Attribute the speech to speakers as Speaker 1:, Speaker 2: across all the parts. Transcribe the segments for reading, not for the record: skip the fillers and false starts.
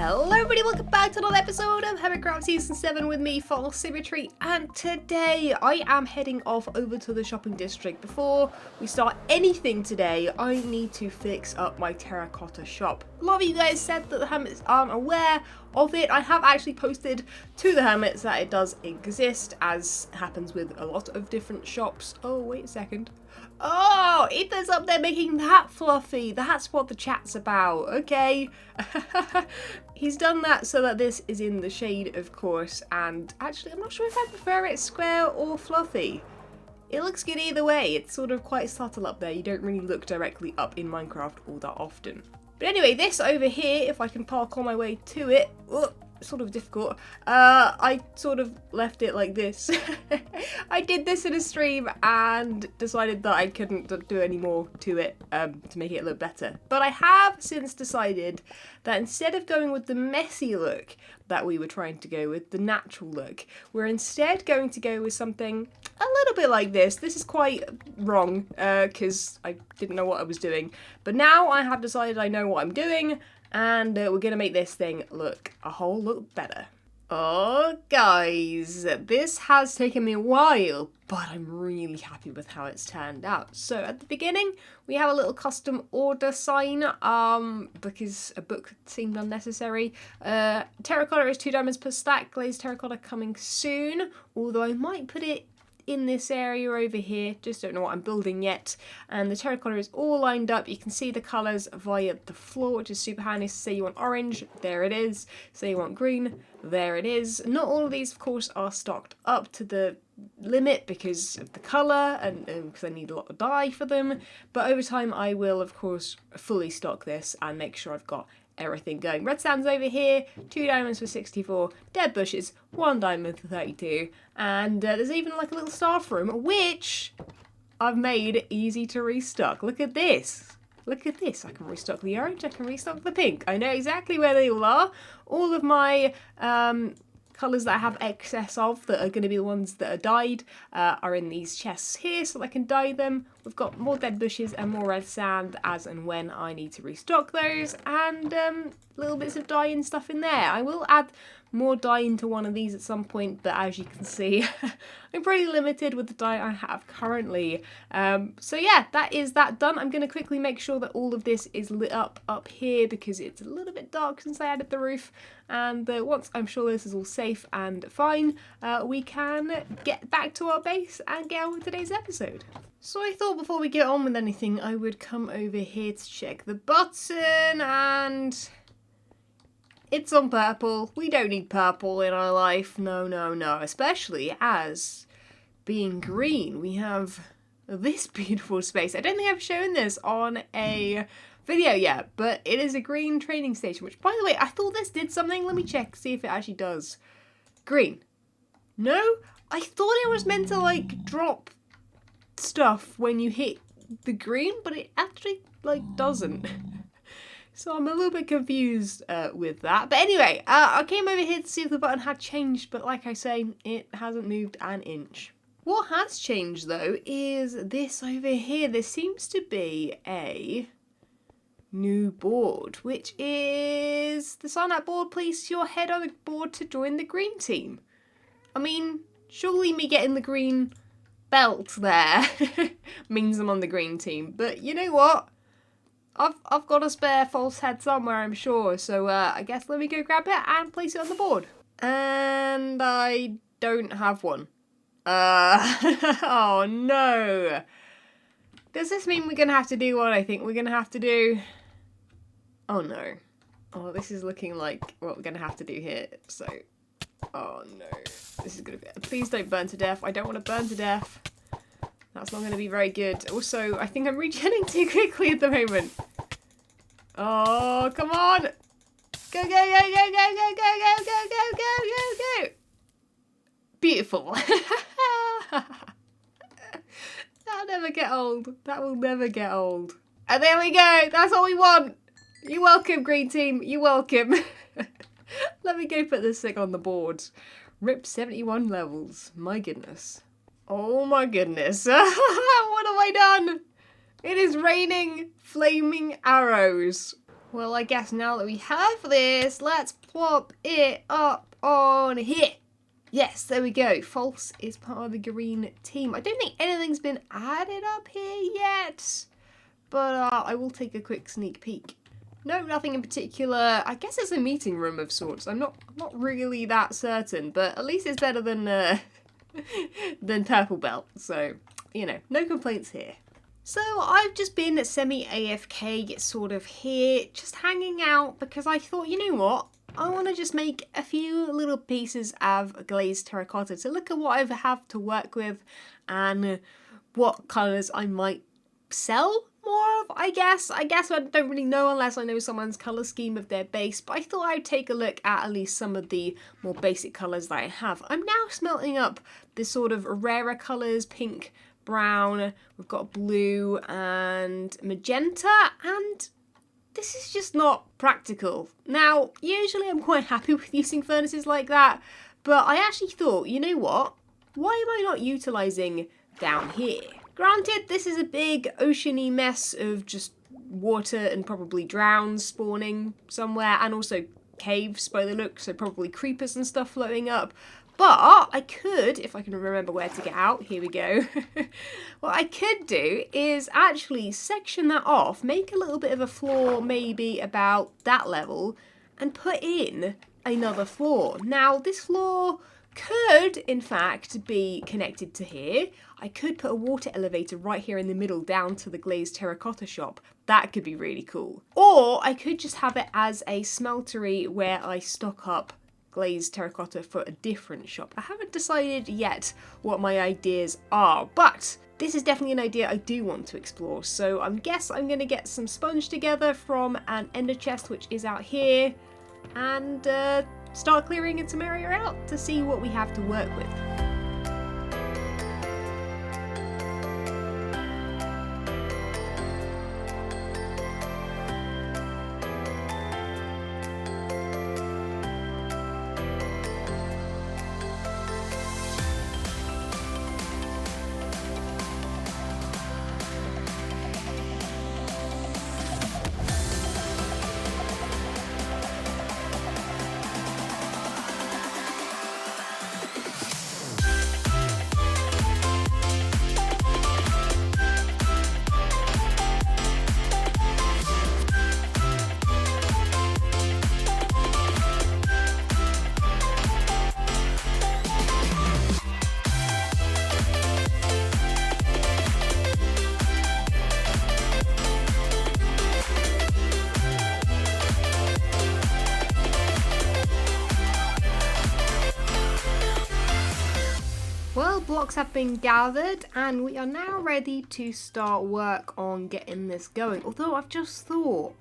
Speaker 1: Hello everybody, welcome back to another episode of Hermitcraft Season 7 with me, FalseSymmetry, and today I am heading off over to the shopping district. Before we start anything today, I need to fix up my Terracotta Shop. A lot of you guys said that the Hermits aren't aware of it. I have actually posted to the Hermits that it does exist, as happens with a lot of different shops. Oh, wait a second. Oh, Ethan's up there making that fluffy. That's what the chat's about. Okay. He's done that so that this is in the shade, of course. And actually, I'm not sure if I prefer it square or fluffy. It looks good either way. It's sort of quite subtle up there. You don't really look directly up in Minecraft all that often. But anyway, this over here, if I can parkour my way to it. Sort of difficult. I sort of left it like this. I did this in a stream and decided that I couldn't do any more to it to make it look better. But I have since decided that instead of going with the messy look that we were trying to go with, the natural look, we're instead going to go with something a little bit like this. This is quite wrong because I didn't know what I was doing. But now I have decided I know what I'm doing. And we're going to make this thing look a whole lot better. Oh, guys, this has taken me a while, but I'm really happy with how it's turned out. So at the beginning, we have a little custom order sign, because a book seemed unnecessary. Terracotta is 2 diamonds per stack. Glazed Terracotta coming soon, although I might put it in this area over here, just don't know what I'm building yet. And the terracotta is all lined up. You can see the colours via the floor, which is super handy. So say you want orange, there it is. Say you want green, there it is. Not all of these, of course, are stocked up to the limit because of the colour and because I need a lot of dye for them. But over time, I will, of course, fully stock this and make sure I've got everything going. Redstone's over here, 2 diamonds for 64, dead bushes, 1 diamond for 32, and there's even like a little staff room, which I've made easy to restock. Look at this. Look at this. I can restock the orange, I can restock the pink. I know exactly where they all are. All of my colours that I have excess of, that are going to be the ones that are dyed, are in these chests here so that I can dye them. We've got more dead bushes and more red sand as and when I need to restock those, and little bits of dye and stuff in there. I will add more dye into one of these at some point, but as you can see, I'm pretty limited with the dye I have currently. So yeah, that is that done. I'm going to quickly make sure that all of this is lit up here because it's a little bit dark since I added the roof. And once I'm sure this is all safe and fine, we can get back to our base and get on with today's episode. So I thought before we get on with anything, I would come over here to check the button, and it's on purple. We don't need purple in our life. No, no, no. Especially as being green, we have this beautiful space. I don't think I've shown this on a video yet, but it is a green training station, which, by the way, I thought this did something. Let me check, see if it actually does. Green. No? I thought it was meant to, like, drop stuff when you hit the green, but it actually, like, doesn't. So I'm a little bit confused with that. But anyway, I came over here to see if the button had changed, but like I say, it hasn't moved an inch. What has changed, though, is this over here. There seems to be a new board, which is the sign up board. Place your head on the board to join the green team. I mean, surely me getting the green belt there means I'm on the green team, but you know what? I've got a spare false head somewhere, I'm sure, so I guess let me go grab it and place it on the board. And I don't have one. Oh no. Does this mean we're gonna have to do what I think we're gonna have to do? Oh no. Oh, this is looking like what we're gonna have to do here, so. Oh no. This is gonna be. Please don't burn to death. I don't want to burn to death. That's not going to be very good. Also, I think I'm regenerating too quickly at the moment. Oh, come on! Go, go, go, go, go, go, go, go, go, go, go, go, go! Beautiful. That'll never get old. That will never get old. And there we go. That's all we want. You're welcome, green team. You're welcome. Let me go put this thing on the board. RIP 71 levels. My goodness. Oh my goodness. What have I done? It is raining flaming arrows. Well, I guess now that we have this, let's plop it up on here. Yes, there we go. False is part of the green team. I don't think anything's been added up here yet, but I will take a quick sneak peek. No, nothing in particular. I guess it's a meeting room of sorts. I'm not really that certain, but at least it's better than than Purple Belt. So, you know, no complaints here. So I've just been semi-AFK sort of here, just hanging out because I thought, you know what? I want to just make a few little pieces of glazed terracotta to look at what I have to work with and what colours I might sell more of, I guess. I don't really know unless I know someone's colour scheme of their base, but I thought I'd take a look at least some of the more basic colours that I have. I'm now smelting up this sort of rarer colours, pink, brown, we've got blue and magenta, and this is just not practical. Now, usually I'm quite happy with using furnaces like that, but I actually thought, you know what? Why am I not utilising down here? Granted, this is a big oceany mess of just water and probably drowns spawning somewhere, and also caves by the look, so probably creepers and stuff floating up. But I could, if I can remember where to get out, here we go. What I could do is actually section that off, make a little bit of a floor maybe about that level, and put in another floor. Now this floor could in fact be connected to here. I could put a water elevator right here in the middle down to the Glazed Terracotta Shop. That could be really cool. Or I could just have it as a smeltery where I stock up glazed terracotta for a different shop. I haven't decided yet what my ideas are, but this is definitely an idea I do want to explore. So I guess I'm going to get some sponge together from an ender chest which is out here and start clearing some area out to see what we have to work with. Well, blocks have been gathered and we are now ready to start work on getting this going. Although I've just thought,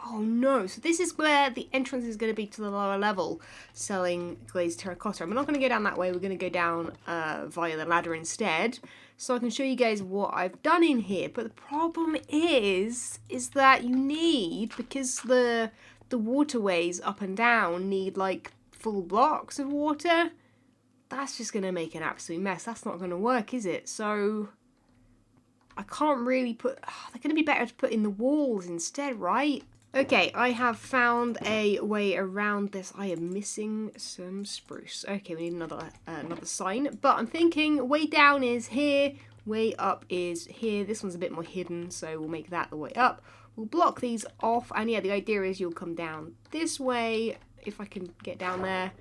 Speaker 1: oh no, so this is where the entrance is going to be to the lower level, selling glazed terracotta. I'm not going to go down that way, we're going to go down via the ladder instead, so I can show you guys what I've done in here. But the problem is that you need, because the waterways up and down need like full blocks of water, that's just going to make an absolute mess. That's not going to work, is it? So I can't really put... they're going to be better to put in the walls instead, right? Okay, I have found a way around this. I am missing some spruce. Okay, we need another sign. But I'm thinking way down is here, way up is here. This one's a bit more hidden, so we'll make that the way up. We'll block these off. And yeah, the idea is you'll come down this way, if I can get down there,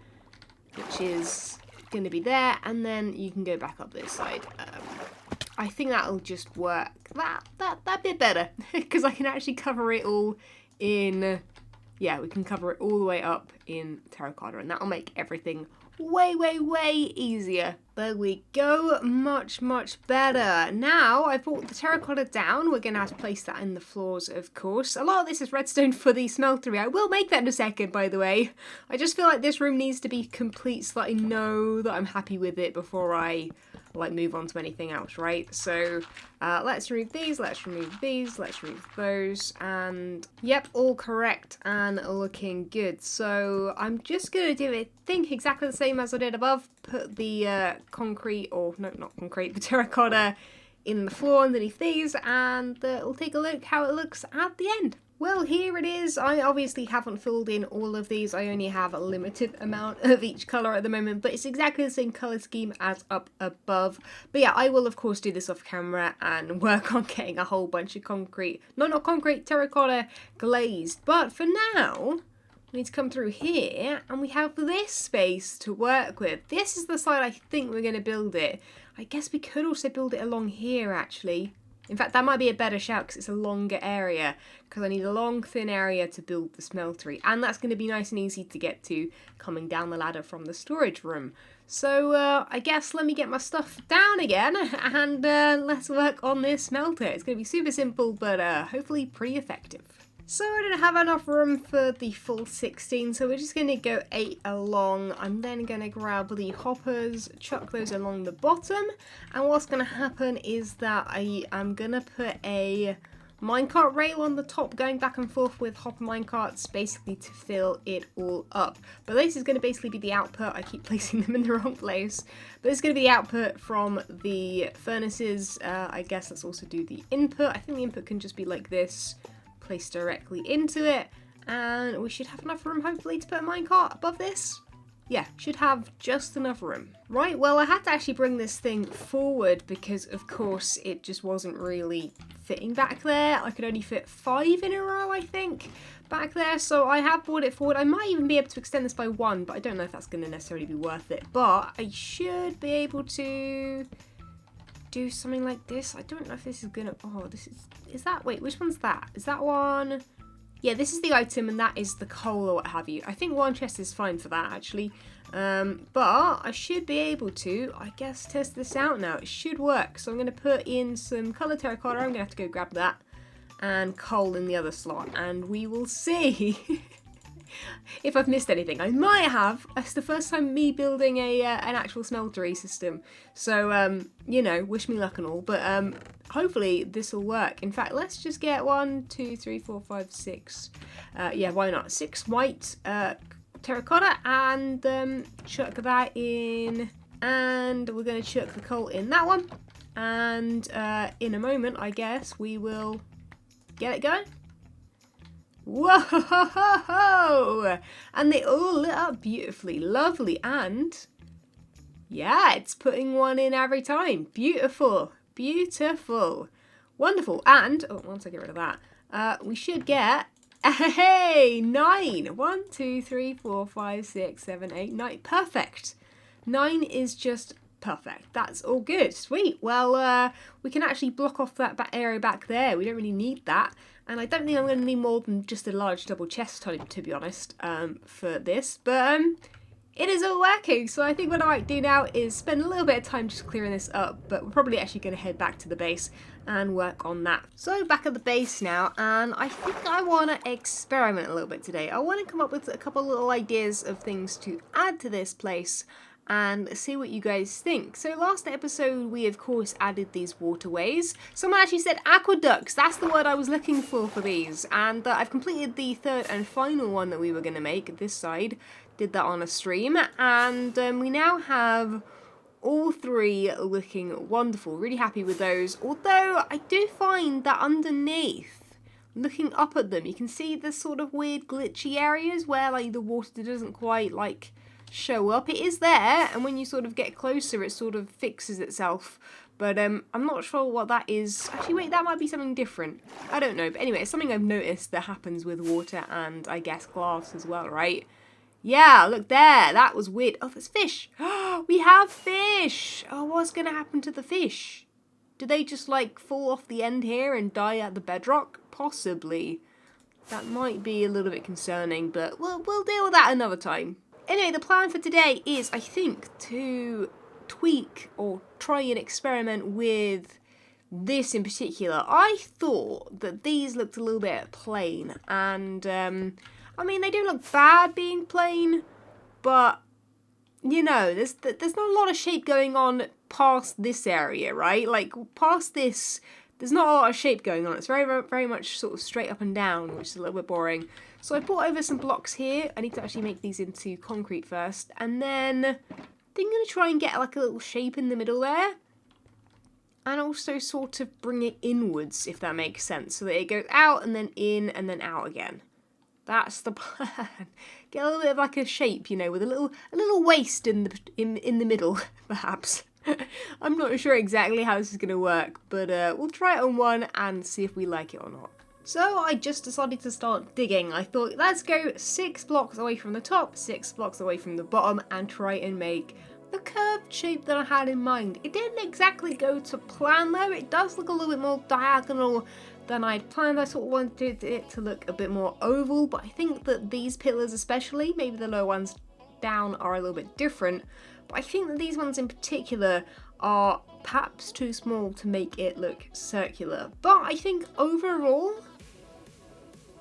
Speaker 1: which is going to be there, and then you can go back up this side. I think that'll just work that bit better because I can actually cover it all in, yeah, we can cover it all the way up in terracotta, and that'll make everything way easier. There we go, much better. Now I've brought the terracotta down. We're gonna have to place that in the floors, of course. A lot of this is redstone for the smeltery. I will make that in a second, by the way. I just feel like this room needs to be complete so that I know that I'm happy with it before I like move on to anything else, right? So let's remove these, let's remove these, let's remove those, and yep, all correct and looking good. So I'm just gonna do it, think exactly the same as I did above. Put the concrete, or no, not concrete, the terracotta in the floor underneath these, and we'll take a look how it looks at the end. Well, here it is. I obviously haven't filled in all of these. I only have a limited amount of each colour at the moment, but it's exactly the same colour scheme as up above. But yeah, I will of course do this off camera and work on getting a whole bunch of concrete, no, not concrete, terracotta glazed. But for now, we need to come through here and we have this space to work with. This is the side I think we're going to build it. I guess we could also build it along here actually. In fact, that might be a better shout because it's a longer area, because I need a long, thin area to build the smeltery, and that's going to be nice and easy to get to coming down the ladder from the storage room. So I guess let me get my stuff down again, and let's work on this smelter. It's going to be super simple, but hopefully pretty effective. So I don't have enough room for the full 16, so we're just going to go 8 along. I'm then going to grab the hoppers, chuck those along the bottom, and what's going to happen is that I am going to put a minecart rail on the top going back and forth with hopper minecarts basically to fill it all up. But this is going to basically be the output. I keep placing them in the wrong place. But it's going to be the output from the furnaces. I guess let's also do the input. I think the input can just be like this. Place directly into it, and we should have enough room hopefully to put a minecart above this. Yeah, should have just enough room. Right, well I had to actually bring this thing forward because of course it just wasn't really fitting back there. I could only fit 5 in a row I think back there, so I have brought it forward. I might even be able to extend this by 1, but I don't know if that's going to necessarily be worth it. But I should be able to do something like this. I don't know if this is gonna, oh, this is that, wait, which one's that? Is that one? Yeah, this is the item and that is the coal or what have you. I think 1 chest is fine for that actually. But I should be able to, I guess, test this out now. It should work. So I'm gonna put in some colored terracotta. I'm gonna have to go grab that, and coal in the other slot, and we will see if I've missed anything. I might have. It's the first time me building a an actual smeltery system, so you know, wish me luck and all, but hopefully this will work. In fact, let's just get 1, 2, 3, 4, 5, 6. Yeah, why not? 6 white terracotta, and chuck that in, and we're going to chuck the coal in that one, and in a moment I guess we will get it going. Whoa! And they all lit up beautifully, lovely, and yeah, it's putting 1 in every time. Beautiful, beautiful, wonderful. And oh, once I get rid of that, we should get, hey, 9. 1, 2, 3, 4, 5, 6, 7, 8, 9. Perfect. 9 is just perfect. That's all good. Sweet. Well, we can actually block off that area back there. We don't really need that. And I don't think I'm going to need more than just a large double chest type, to be honest, for this. But it is all working. So I think what I might do now is spend a little bit of time just clearing this up. But we're probably actually going to head back to the base and work on that. So back at the base now, and I think I want to experiment a little bit today. I want to come up with a couple little ideas of things to add to this place and see what you guys think. So last episode we of course added these waterways. Someone actually said aqueducts, that's the word I was looking for these, and I've completed the 3rd and final one that we were going to make this side. Did that on a stream, and we now have all 3 looking wonderful. Really happy with those, although I do find that underneath, looking up at them, you can see the sort of weird glitchy areas where like the water doesn't quite like show up. It is there, and when you sort of get closer it sort of fixes itself, but I'm not sure what that is. Actually wait, that might be something different, I don't know, but anyway, it's something I've noticed that happens with water and I guess glass as well, right? Yeah, look there, that was weird. Oh, there's fish. We have fish. Oh, what's gonna happen to the fish? Do they just like fall off the end here and die at the bedrock? Possibly. That might be a little bit concerning, but we'll deal with that another time. Anyway, the plan for today is, I think, to tweak or try and experiment with this in particular. I thought that these looked a little bit plain, and I mean, they do look bad being plain, but you know, there's not a lot of shape going on past this area, right? Like past this, there's not a lot of shape going on. It's very much sort of straight up and down, which is a little bit boring. So I brought over some blocks here. I need to actually make these into concrete first, and then I think I'm going to try and get like a little shape in the middle there. and also sort of bring it inwards, if that makes sense, so that it goes out and then in and then out again. That's the plan. Get a little bit of like a shape, you know, with a little waist in the middle, perhaps. I'm not sure exactly how this is going to work, but we'll try it on one and see if we like it or not. So I just decided to start digging. I thought, let's go 6 blocks away from the top, 6 blocks away from the bottom, and try and make the curved shape that I had in mind. It didn't exactly go to plan though. It does look a little bit more diagonal than I'd planned. I sort of wanted it to look a bit more oval, but I think that these pillars especially, maybe the lower ones down, are a little bit different. But I think that these ones in particular are perhaps too small to make it look circular. But I think overall,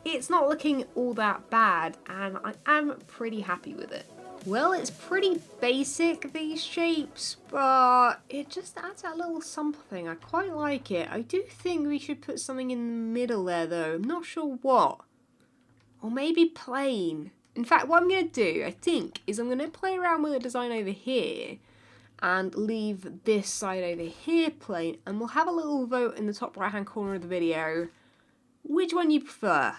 Speaker 1: it's not looking all that bad, and I am pretty happy with it. Well, it's pretty basic, these shapes, but it just adds a little something. I quite like it. I do think we should put something in the middle there, though. I'm not sure what. Or maybe plain. In fact, what I'm going to do, I think, is I'm going to play around with the design over here and leave this side over here plain, and we'll have a little vote in the top right-hand corner of the video which one you prefer,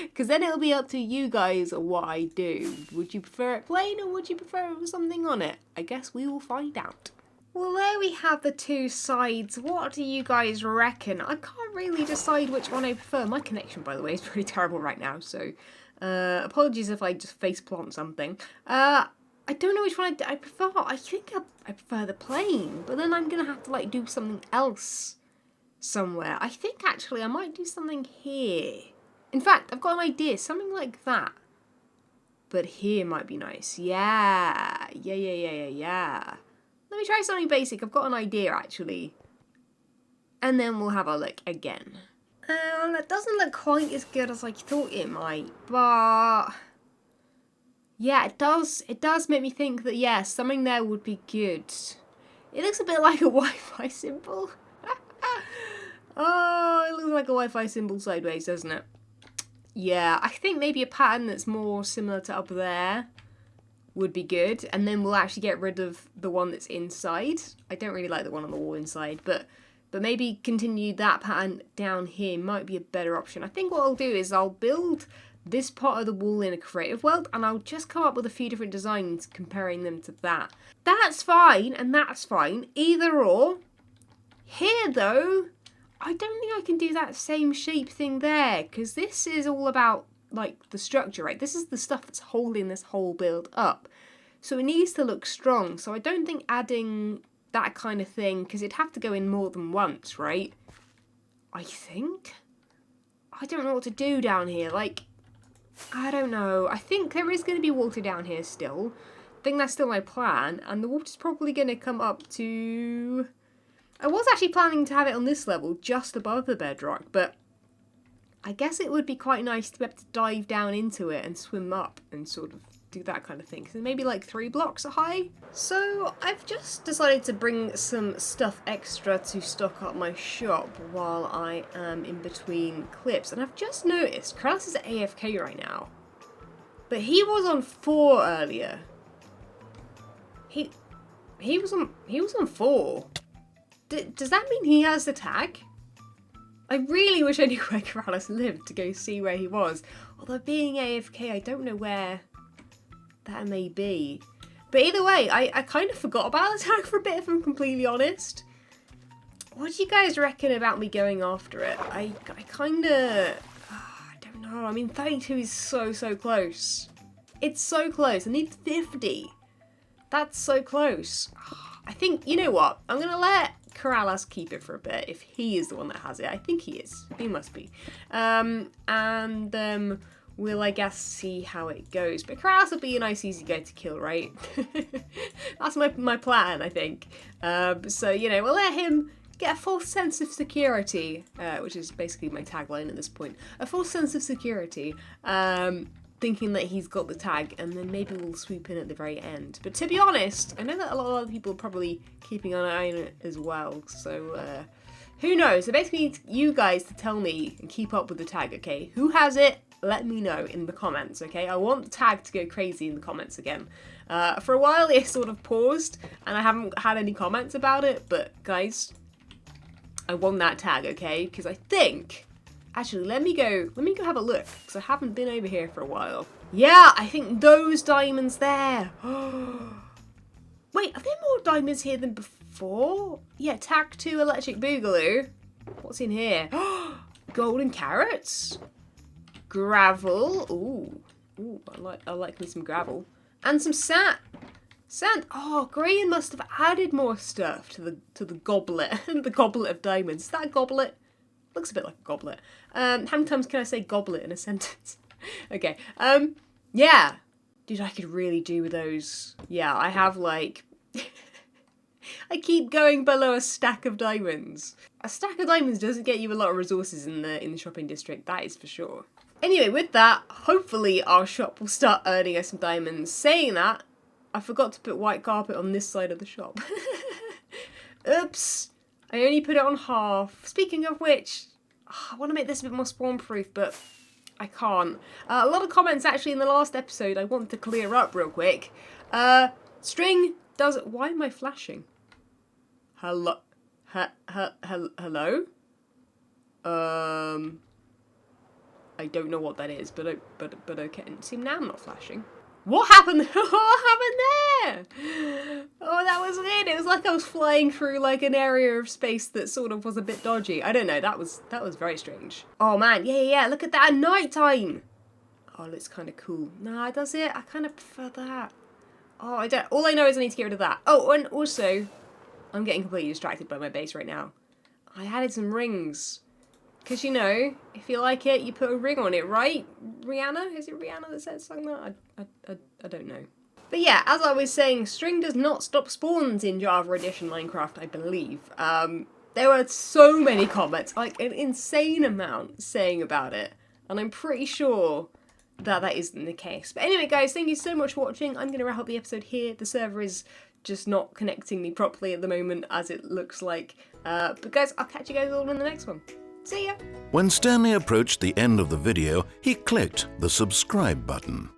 Speaker 1: because then it'll be up to you guys what I do. Would you prefer it plain or would you prefer it with something on it? I guess we will find out. Well, there we have the two sides. What do you guys reckon? I can't really decide which one I prefer. My connection, by the way, is pretty terrible right now, so apologies if I just faceplant something. I don't know which one I prefer. I think I prefer the plain, but then I'm going to have to like do something else somewhere. I think actually I might do something here. In fact, I've got an idea, something like that. But here might be nice. Yeah. Let me try something basic. I've got an idea actually. And then we'll have a look again. That doesn't look quite as good as I thought it might, but yeah, it does make me think that yeah, something there would be good. It looks a bit like a Wi-Fi symbol. Oh, it looks like a Wi-Fi symbol sideways, doesn't it? Yeah, I think maybe a pattern that's more similar to up there would be good, and then we'll actually get rid of the one that's inside. I don't really like the one on the wall inside, but maybe continue that pattern down here might be a better option. I think what I'll do is I'll build this part of the wall in a creative world, and I'll just come up with a few different designs comparing them to that. That's fine, and that's fine. Either or. Here, though, I don't think I can do that same shape thing there, because this is all about, like, the structure, right? This is the stuff that's holding this whole build up. So it needs to look strong. So I don't think adding that kind of thing, because it'd have to go in more than once, right? I think. I don't know what to do down here. Like, I don't know. I think there is going to be water down here still. I think that's still my plan. And the water's probably going to come up to... I was actually planning to have it on this level, just above the bedrock, but I guess it would be quite nice to be able to dive down into it and swim up and sort of do that kind of thing. So maybe like 3 blocks high. So I've just decided to bring some stuff extra to stock up my shop while I am in between clips. And I've just noticed Kraus is at AFK right now, but he was on 4 earlier. He was on 4. Does that mean he has the tag? I really wish I knew where Corrales lived to go see where he was. Although being AFK, I don't know where that may be. But either way, I kind of forgot about the tag for a bit, if I'm completely honest. What do you guys reckon about me going after it? I kind of... I don't know. I mean, 32 is so close. It's so close. I need 50. That's so close. I think, you know what? I'm going to let Corrales keep it for a bit if he is the one that has it. I think he is. He must be. We'll, I guess, see how it goes. But Corrales will be a nice, easy guy to kill, right? That's my plan, I think. So, you know, we'll let him get a false sense of security, which is basically my tagline at this point. A false sense of security. Thinking that he's got the tag, and then maybe we'll swoop in at the very end. But to be honest, I know that a lot of other people are probably keeping an eye on it as well, so who knows? So basically need you guys to tell me and keep up with the tag, okay? Who has it? Let me know in the comments, okay? I want the tag to go crazy in the comments again. For a while it sort of paused, and I haven't had any comments about it, but guys, I won that tag, okay? Because I think, actually, let me go have a look, because I haven't been over here for a while. Yeah, I think those diamonds there. Wait, are there more diamonds here than before? Yeah, tag 2 electric boogaloo. What's in here? Golden carrots, gravel. Ooh, I like me some gravel, and some sand. Oh, Graham must have added more stuff to the goblet. The goblet of diamonds. Is that a goblet? Looks a bit like a goblet. How many times can I say goblet in a sentence? Okay. Yeah. Dude, I could really do with those. Yeah, I have like I keep going below a stack of diamonds. A stack of diamonds doesn't get you a lot of resources in the shopping district, that is for sure. Anyway, with that, hopefully our shop will start earning us some diamonds. Saying that, I forgot to put white carpet on this side of the shop. Oops. I only put it on half. Speaking of which, I want to make this a bit more spawn proof, but I can't. A lot of comments actually in the last episode I want to clear up real quick. String does... Why am I flashing? Hello? Hello? I don't know what that is, but okay. See, now I'm not flashing. What happened? What happened there? Oh, that was weird. It was like I was flying through like an area of space that sort of was a bit dodgy. I don't know. That was very strange. Oh man, yeah. Look at that at night time. Oh, it looks kind of cool. Nah, does it? I kind of prefer that. Oh, I don't. All I know is I need to get rid of that. Oh, and also, I'm getting completely distracted by my base right now. I added some rings. Because, you know, if you like it, you put a ring on it, right? Rihanna? Is it Rihanna that said something like that? I don't know. But yeah, as I was saying, string does not stop spawns in Java Edition Minecraft, I believe. There were so many comments, like an insane amount saying about it. And I'm pretty sure that isn't the case. But anyway, guys, thank you so much for watching. I'm going to wrap up the episode here. The server is just not connecting me properly at the moment, as it looks like. But guys, I'll catch you guys all in the next one. See ya!
Speaker 2: When Stanley approached the end of the video, he clicked the subscribe button.